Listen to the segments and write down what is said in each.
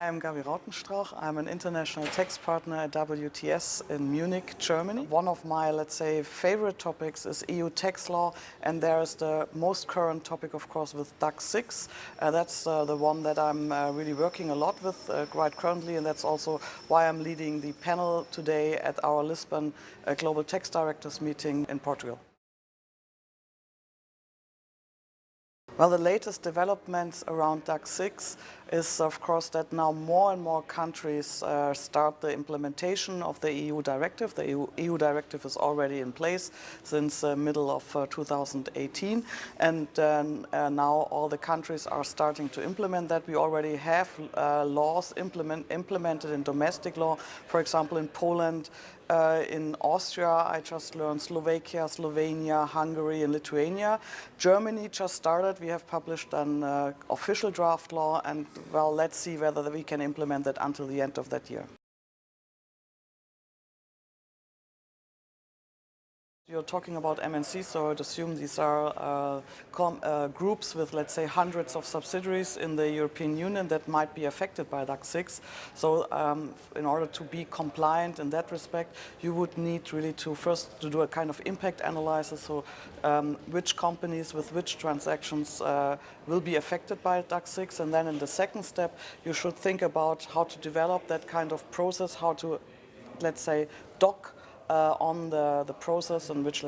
I'm Gabriele Rautenstrauch. I'm an international tax partner at WTS in Munich, Germany. One of my, let's say, favorite topics is EU tax law, and there is the most current topic, of course, with DAC6. That's the one that I'm really working a lot with right currently, and that's also why I'm leading the panel today at our Lisbon Global Tax Directors meeting in Portugal. Well, the latest developments around DAC6 is, of course, that now more and more countries start the implementation of the EU directive. The EU directive is already in place since the middle of 2018, and now all the countries are starting to implement that. We already have laws implemented in domestic law, for example, in Poland, in Austria, I just learned Slovakia, Slovenia, Hungary, and Lithuania. Germany just started. We have published an official draft law, and well, let's see whether we can implement that until the end of that year. You're talking about MNCs, so I'd assume these are groups with, let's say, hundreds of subsidiaries in the European Union that might be affected by DAC6. So in order to be compliant in that respect, you would need really to first to do a kind of impact analysis, so which companies with which transactions will be affected by DAC6. And then in the second step, you should think about how to develop that kind of process, how to, let's say, dock on the process in which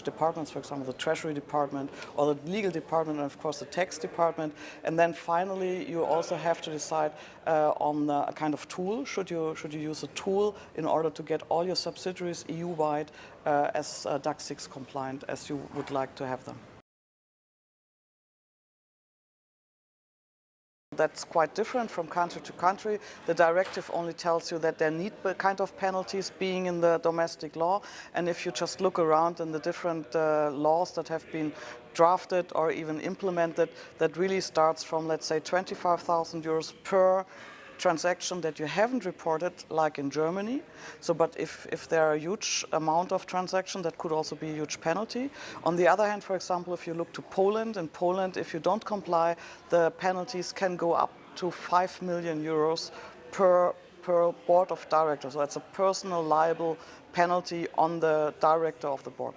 departments, for example, the Treasury Department or the Legal Department, and of course the Tax Department. And then finally, you also have to decide on a kind of tool. Should you use a tool in order to get all your subsidiaries EU-wide as DAC6 compliant as you would like to have them? That's quite different from country to country. The directive only tells you that there need kind of penalties being in the domestic law. And if you just look around in the different laws that have been drafted or even implemented, that really starts from, let's say, 25,000 euros per transaction that you haven't reported, like in Germany. So, but if there are a huge amount of transaction, that could also be a huge penalty. On the other hand, for example, if you look to Poland, in Poland, if you don't comply, the penalties can go up to 5 million euros per board of directors. So that's a personal liable penalty on the director of the board.